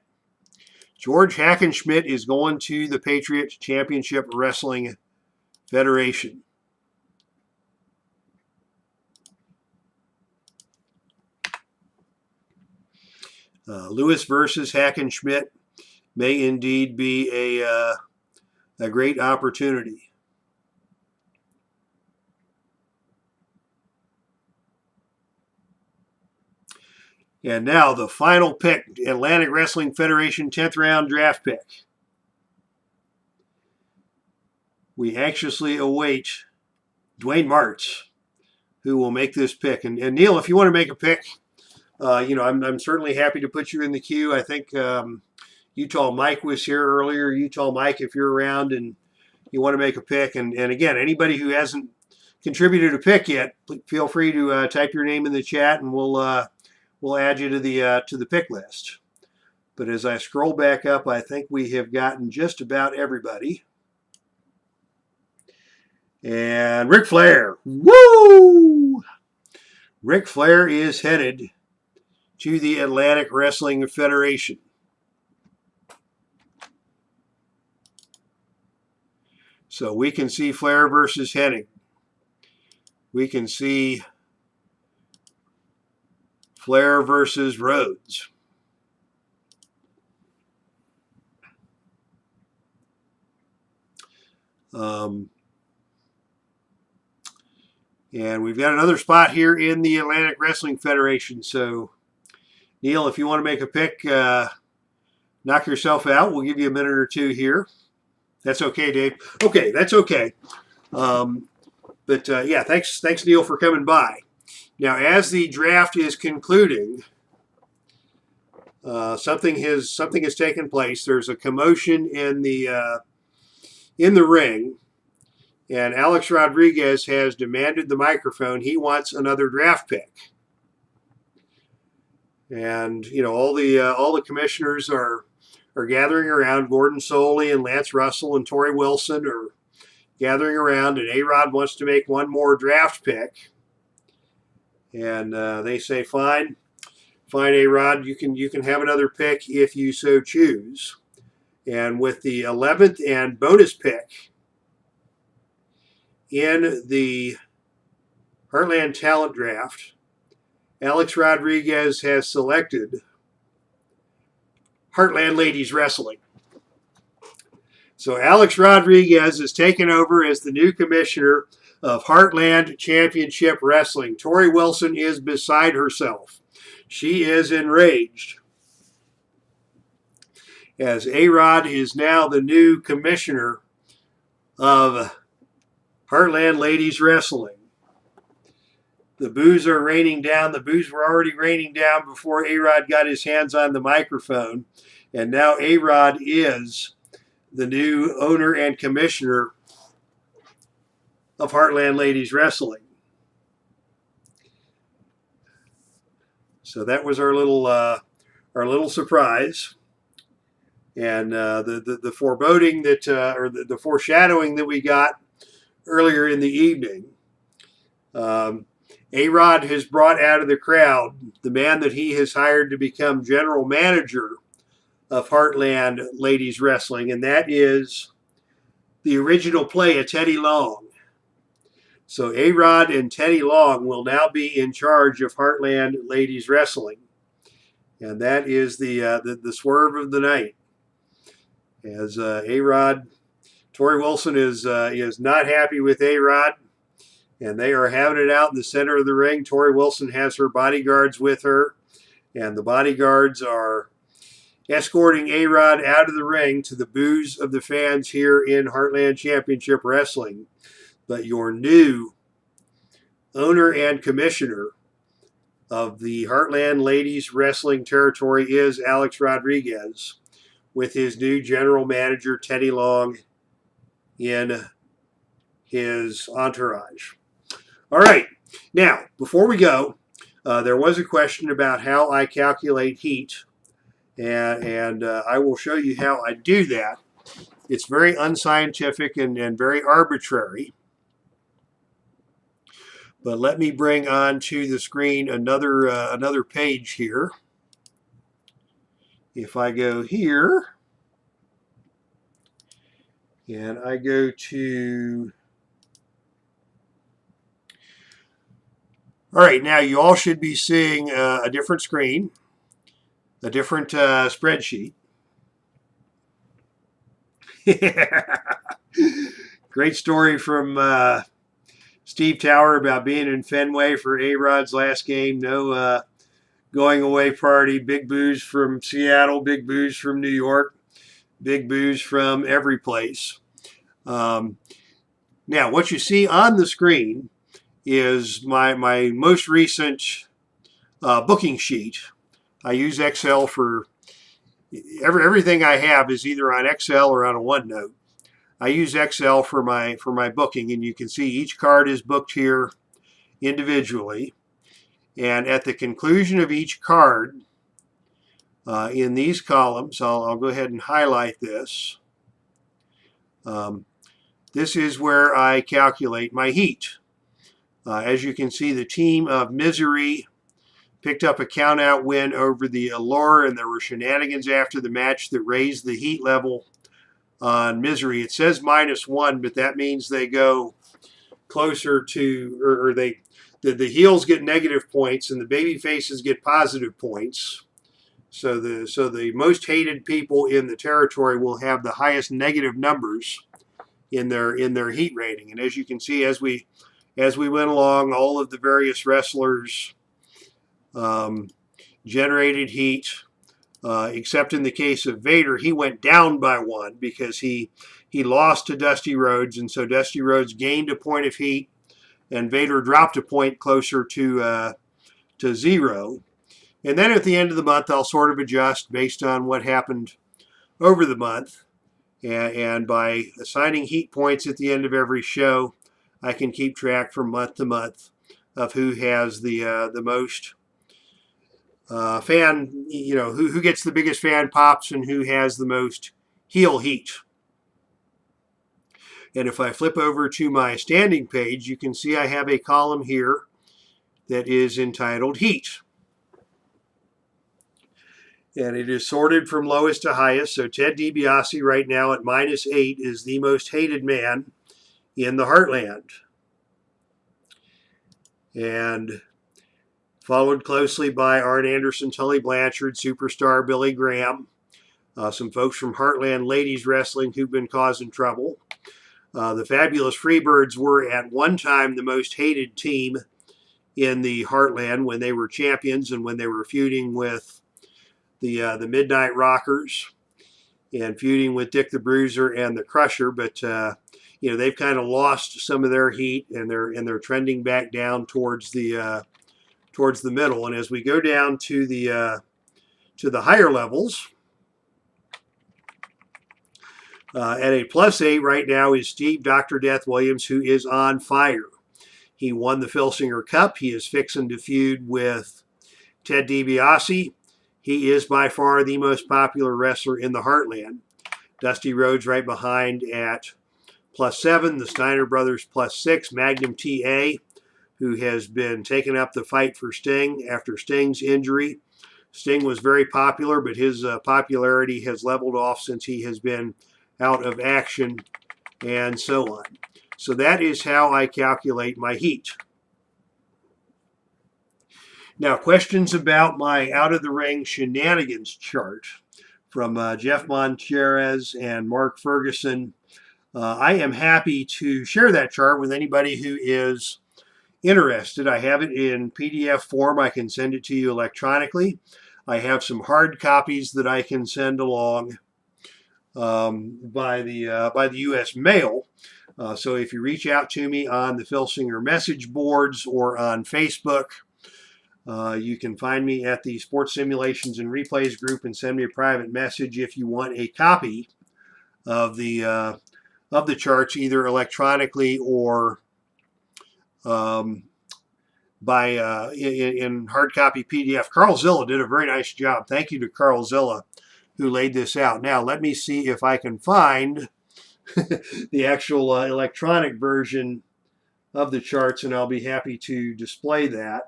Speaker 1: George Hackenschmidt is going to the Patriot Championship Wrestling Federation. Lewis versus Hackenschmidt may indeed be a great opportunity. And now the final pick, Atlantic Wrestling Federation 10th round draft pick. We anxiously await Dwayne Martz, who will make this pick. And Neil, if you want to make a pick, I'm certainly happy to put you in the queue. I think Utah Mike was here earlier. Utah Mike, if you're around and you want to make a pick. And again, anybody who hasn't contributed a pick yet, feel free to type your name in the chat, and we'll add you to the pick list. But as I scroll back up, I think we have gotten just about everybody. And Ric Flair, woo! Ric Flair is headed to the Atlantic Wrestling Federation. So we can see Flair versus Hennig. We can see Flair versus Rhodes. And we've got another spot here in the Atlantic Wrestling Federation. So, Neil, if you want to make a pick, knock yourself out. We'll give you a minute or two here. That's okay, Dave. Okay, that's okay. Yeah, thanks, Neil, for coming by. Now, as the draft is concluding, something has taken place. There's a commotion in the ring. And Alex Rodriguez has demanded the microphone. He wants another draft pick. And all the commissioners are gathering around. Gordon Soley and Lance Russell and Torrie Wilson are gathering around, and A-Rod wants to make one more draft pick. And they say, fine, A-Rod, you can have another pick if you so choose. And with the 11th and bonus pick in the Heartland Talent Draft, Alex Rodriguez has selected Heartland Ladies Wrestling. So Alex Rodriguez is taken over as the new commissioner of Heartland Championship Wrestling. Torrie Wilson is beside herself. She is enraged, as A-Rod is now the new commissioner of Heartland Ladies Wrestling. The boos are raining down. The boos were already raining down before A-Rod got his hands on the microphone. And now A-Rod is the new owner and commissioner of Heartland Ladies Wrestling. So that was our little surprise. And the foreboding that, or the foreshadowing that we got earlier in the evening. A-Rod has brought out of the crowd the man that he has hired to become general manager of Heartland Ladies Wrestling, and that is the original play of Teddy Long. So A-Rod and Teddy Long will now be in charge of Heartland Ladies Wrestling, and that is the swerve of the night. As A-Rod, Torrie Wilson is not happy with A-Rod, and they are having it out in the center of the ring. Torrie Wilson has her bodyguards with her, and the bodyguards are escorting A-Rod out of the ring to the boos of the fans here in Heartland Championship Wrestling. But your new owner and commissioner of the Heartland Ladies Wrestling territory is Alex Rodriguez, with his new general manager, Teddy Long, in his entourage. All right. Now, before we go, there was a question about how I calculate heat, and I will show you how I do that It's very unscientific and very arbitrary. But let me bring onto the screen another page here. If I go here and I go to, all right, now you all should be seeing a different screen, a different spreadsheet. Great story from Steve Tower about being in Fenway for A-Rod's last game. No going away party. Big boos from Seattle, big boos from New York, big boos from every place. Now, what you see on the screen is my most recent booking sheet. I use Excel for everything I have is either on Excel or on a OneNote. I use Excel for my booking, and you can see each card is booked here individually. And at the conclusion of each card, in these columns, I'll go ahead and highlight this. This is where I calculate my heat. As you can see, the team of Misery picked up a count-out win over the Allure, and there were shenanigans after the match that raised the heat level on Misery. It says -1, but that means they go closer to, or the heels get negative points and the baby faces get positive points. So the most hated people in the territory will have the highest negative numbers in their heat rating. And as you can see, as we went along, all of the various wrestlers generated heat, except in the case of Vader. He went down by 1 because he lost to Dusty Rhodes, and so Dusty Rhodes gained a point of heat, and Vader dropped a point closer to 0. And then at the end of the month, I'll sort of adjust based on what happened over the month, and by assigning heat points at the end of every show, I can keep track from month to month of who has the most fan, who gets the biggest fan pops and who has the most heel heat. And if I flip over to my standing page, you can see I have a column here that is entitled Heat. And it is sorted from lowest to highest. So Ted DiBiase right now at -8 is the most hated man in the Heartland. And followed closely by Arn Anderson, Tully Blanchard, Superstar Billy Graham, some folks from Heartland Ladies Wrestling who've been causing trouble. The Fabulous Freebirds were at one time the most hated team in the Heartland when they were champions and when they were feuding with the Midnight Rockers and feuding with Dick the Bruiser and the Crusher. But they've kind of lost some of their heat, and they're trending back down towards the middle. And as we go down to the higher levels, at a +8 right now is Steve Dr. Death Williams, who is on fire. He won the Filsinger Cup. He is fixing to feud with Ted DiBiase. He is by far the most popular wrestler in the Heartland. Dusty Rhodes right behind at +7. The Steiner brothers +6. Magnum TA, who has been taking up the fight for Sting after Sting's injury. Sting was very popular, but his popularity has leveled off since he has been out of action, and so on. So that is how I calculate my heat. Now, questions about my out-of-the-ring shenanigans chart from Jeff Monteres and Mark Ferguson. I am happy to share that chart with anybody who is interested. I have it in PDF form. I can send it to you electronically. I have some hard copies that I can send along by the U.S. mail. So if you reach out to me on the Filsinger message boards or on Facebook, you can find me at the Sports Simulations and Replays group and send me a private message if you want a copy of the charts, either electronically or by in hard copy PDF. Carl Zilla did a very nice job. Thank you to Carl Zilla who laid this out. Now, let me see if I can find the actual electronic version of the charts, and I'll be happy to display that.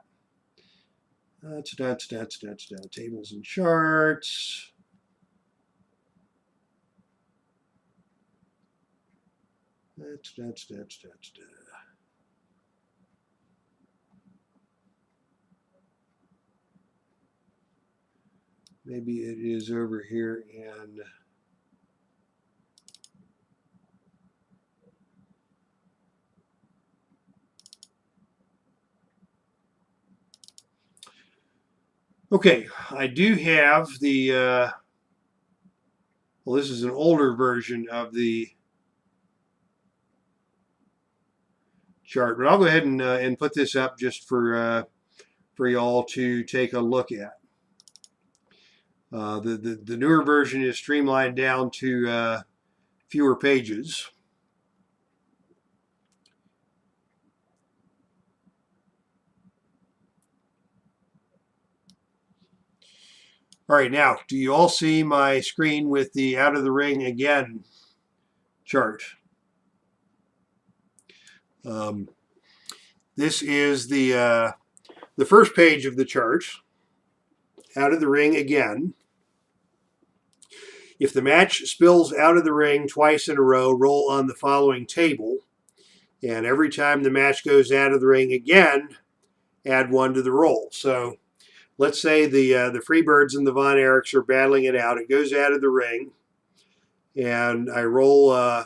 Speaker 1: Tables and charts. Maybe it is over here in okay, I do have the well, this is an older version of the chart, but I'll go ahead and put this up just for y'all to take a look at. The newer version is streamlined down to fewer pages. All right, now, do you all see my screen with the out of the ring again chart? This is the first page of the chart, out of the ring again. If the match spills out of the ring twice in a row, roll on the following table. And every time the match goes out of the ring again, add 1 to the roll. So let's say the Freebirds and the Von Erichs are battling it out. It goes out of the ring, and I roll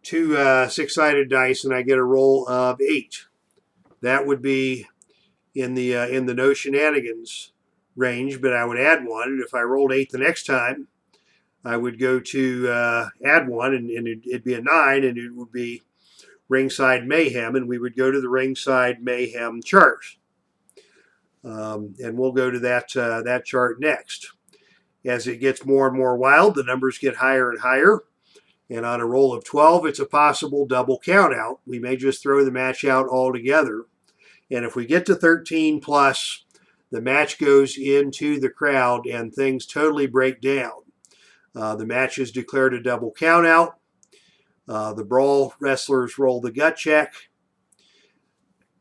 Speaker 1: 2 6-sided dice, and I get a roll of 8. That would be in the no shenanigans range, but I would add 1. And if I rolled 8 the next time, I would go to add 1, and it'd be a 9, and it would be ringside mayhem, and we would go to the ringside mayhem chart. And we'll go to that chart next. As it gets more and more wild, the numbers get higher and higher. And on a roll of 12, it's a possible double count out. We may just throw the match out altogether. And if we get to 13 plus, the match goes into the crowd and things totally break down. The match is declared a double count out. The brawl wrestlers roll the gut check.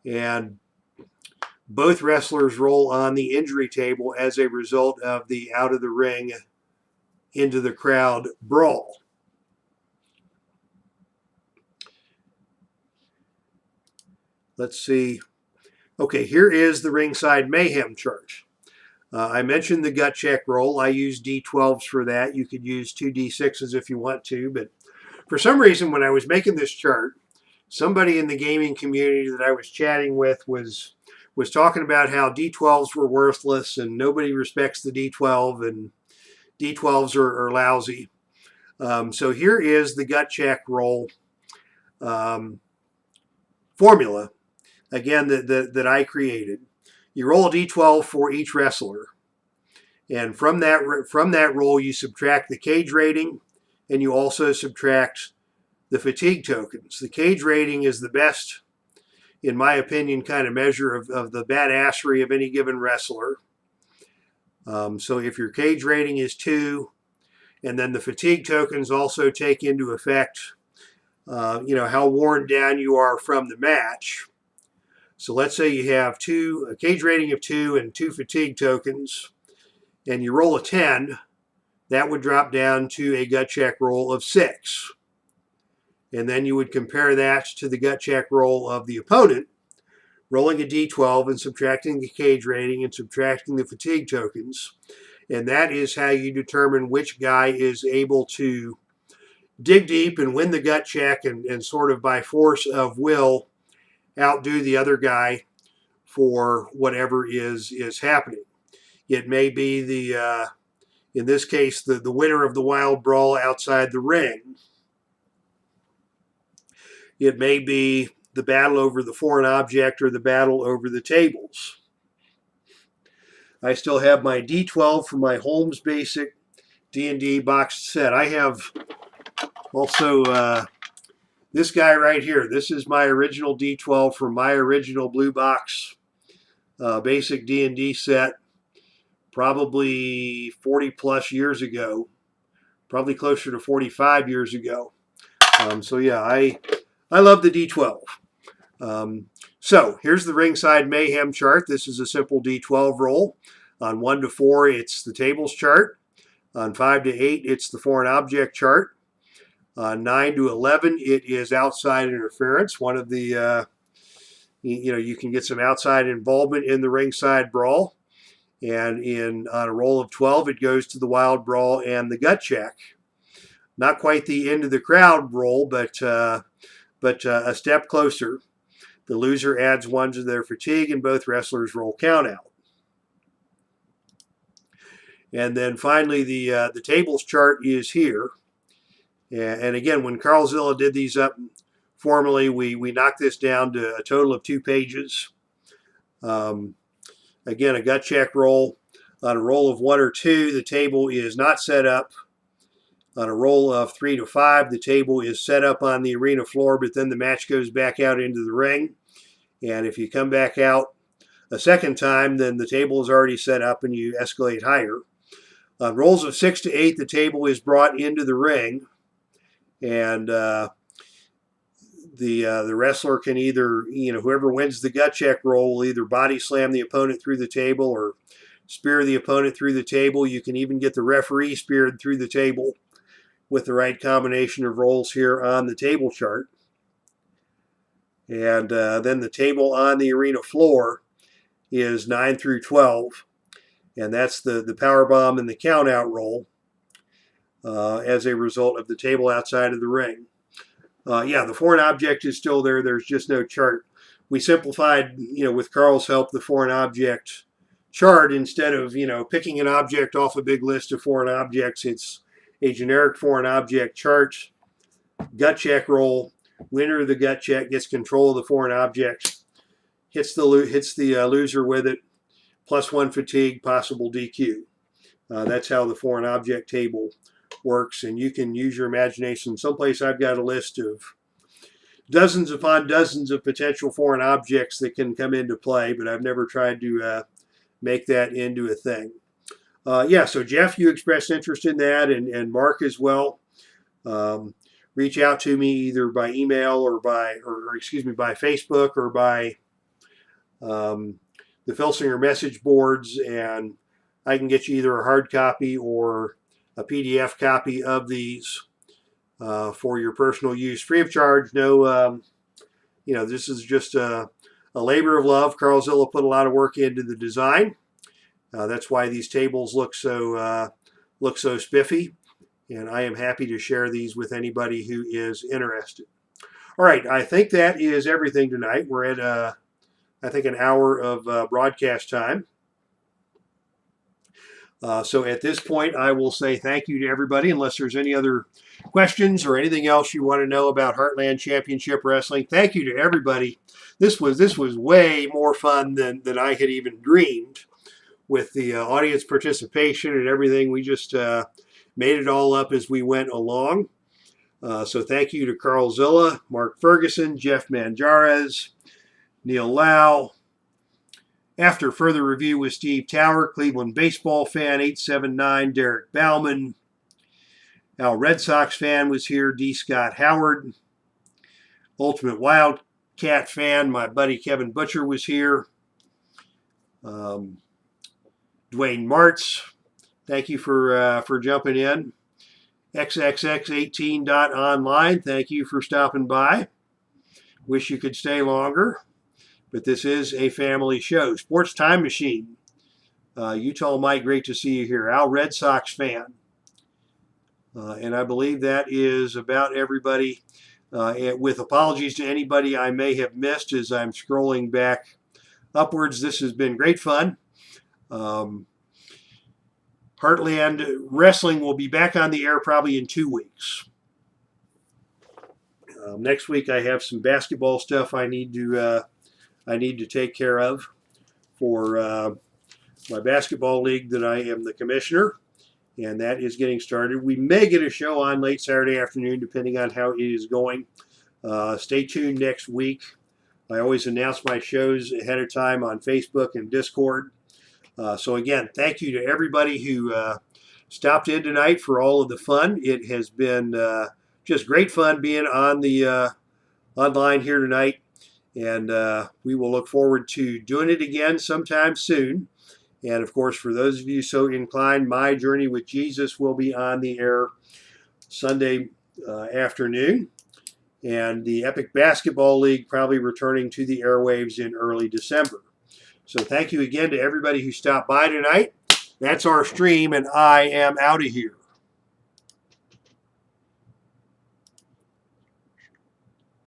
Speaker 1: And both wrestlers roll on the injury table as a result of the out of the ring into the crowd brawl. Let's see. Okay, here is the ringside mayhem chart. I mentioned the gut check roll. I use D12s for that. You could use 2 D6s if you want to, but for some reason when I was making this chart, somebody in the gaming community that I was chatting with was talking about how D12s were worthless and nobody respects the D12 and D12s are lousy. So here is the gut check roll formula, again, that I created. You roll a D12 for each wrestler. And from that roll, you subtract the cage rating, and you also subtract the fatigue tokens. The cage rating is the best, in my opinion, kind of measure of the badassery of any given wrestler. So if your cage rating is 2, and then the fatigue tokens also take into effect, how worn down you are from the match. So let's say you have a cage rating of 2 and 2 fatigue tokens, and you roll a 10, that would drop down to a gut check roll of 6. And then you would compare that to the gut check roll of the opponent, rolling a D12 and subtracting the cage rating and subtracting the fatigue tokens. And that is how you determine which guy is able to dig deep and win the gut check and sort of by force of will outdo the other guy for whatever is happening. It may be in this case, the winner of the wild brawl outside the ring. It may be the battle over the foreign object or the battle over the tables. I still have my D12 for my Holmes Basic D&D boxed set. I have also this guy right here. This is my original D12 from my original blue box basic D&D set. probably 40 plus years ago, probably closer to 45 years ago. So yeah, I love the D12. So here's the ringside mayhem chart. This is a simple D12 roll. On 1 to 4, it's the tables chart. On 5 to 8, it's the foreign object chart. On 9 to 11, it is outside interference. One of the, you can get some outside involvement in the ringside brawl. And on a roll of 12, it goes to the wild brawl and the gut check. Not quite the end of the crowd roll, but a step closer. The loser adds 1 to their fatigue, and both wrestlers roll count out. And then finally, the tables chart is here. And again, when Carlzilla did these up formally, we knocked this down to a total of 2 pages. Again, a gut check roll. On a roll of 1 or 2, the table is not set up. On a roll of 3 to 5, the table is set up on the arena floor, but then the match goes back out into the ring. And if you come back out a second time, then the table is already set up and you escalate higher. On rolls of 6 to 8, the table is brought into the ring, and the wrestler can either, whoever wins the gut check roll will either body slam the opponent through the table or spear the opponent through the table. You can even get the referee speared through the table with the right combination of rolls here on the table chart. And then the table on the arena floor is 9 through 12. And that's the power bomb and the count out roll as a result of the table outside of the ring. Yeah, the foreign object is still there. There's just no chart. We simplified, with Carl's help, the foreign object chart. Instead of, picking an object off a big list of foreign objects, it's a generic foreign object chart. Gut check roll. Winner of the gut check gets control of the foreign object. Hits the loser with it. +1 fatigue, possible DQ. That's how the foreign object table works, and you can use your imagination. Someplace I've got a list of dozens upon dozens of potential foreign objects that can come into play, but I've never tried to make that into a thing. Yeah, so Jeff, you expressed interest in that, and Mark as well. Reach out to me either by email or by Facebook or by the Filsinger message boards, and I can get you either a hard copy or a PDF copy of these for your personal use, free of charge. No, this is just a labor of love. Carlzilla put a lot of work into the design. That's why these tables look so spiffy, and I am happy to share these with anybody who is interested. All right, I think that is everything tonight. We're at I think an hour of broadcast time. So at this point, I will say thank you to everybody, unless there's any other questions or anything else you want to know about Heartland Championship Wrestling. Thank you to everybody. This was way more fun than I had even dreamed with the audience participation and everything. We just made it all up as we went along. So thank you to Carlzilla, Mark Ferguson, Jeff Manjarez, Neil Lau. After further review with Steve Tower, Cleveland baseball fan 879, Derek Bauman. Our Red Sox fan was here, D. Scott Howard. Ultimate Wildcat fan, my buddy Kevin Butcher was here. Dwayne Martz, thank you for jumping in. XXX18.online, thank you for stopping by. Wish you could stay longer. But this is a family show. Sports Time Machine. Utah Mike, great to see you here. Al Red Sox fan. And I believe that is about everybody. With apologies to anybody I may have missed as I'm scrolling back upwards. This has been great fun. Heartland Wrestling will be back on the air probably in 2 weeks. Next week I have some basketball stuff I need to take care of for my basketball league that I am the commissioner, and that is getting started. We may get a show on late Saturday afternoon, depending on how it is going. Stay tuned next week. I always announce my shows ahead of time on Facebook and Discord. So again, thank you to everybody who stopped in tonight for all of the fun. It has been just great fun being on the online here tonight, and we will look forward to doing it again sometime soon. And of course, for those of you so inclined, My Journey with Jesus will be on the air Sunday afternoon, and the Epic Basketball League probably returning to the airwaves in early December. So thank you again to everybody who stopped by tonight. That's our stream, and I am out of here.